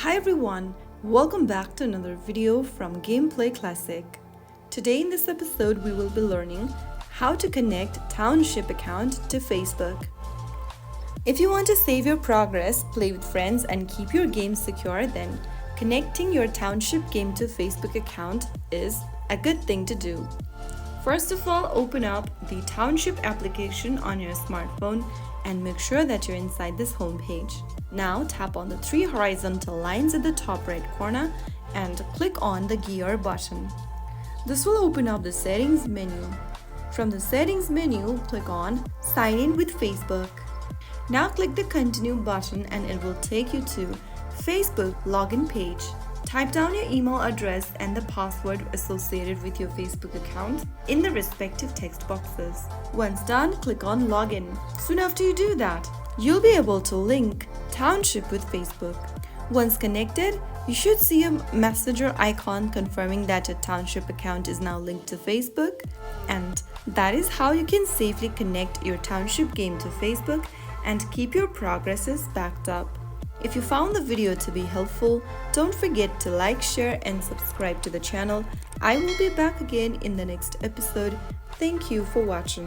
Hi everyone, welcome back to another video from Gameplay Classic. Today in this episode we will be learning how to connect Township account to Facebook. If you want to save your progress, play with friends and keep your game secure, then connecting your Township game to Facebook account is a good thing to do. First of all, open up the Township application on your smartphone and make sure that you're inside this home page. Now tap on the three horizontal lines at the top right corner and click on the gear button. This will open up the settings menu. From the settings menu, click on Sign in with Facebook. Now click the continue button and it will take you to Facebook login page. Type down your email address and the password associated with your Facebook account in the respective text boxes. Once done, click on Login. Soon after you do that, you'll be able to link Township with Facebook. Once connected, you should see a messenger icon confirming that your Township account is now linked to Facebook, and that is how you can safely connect your Township game to Facebook and keep your progresses backed up. If you found the video to be helpful, don't forget to like, share and subscribe to the channel. I will be back again in the next episode. Thank you for watching.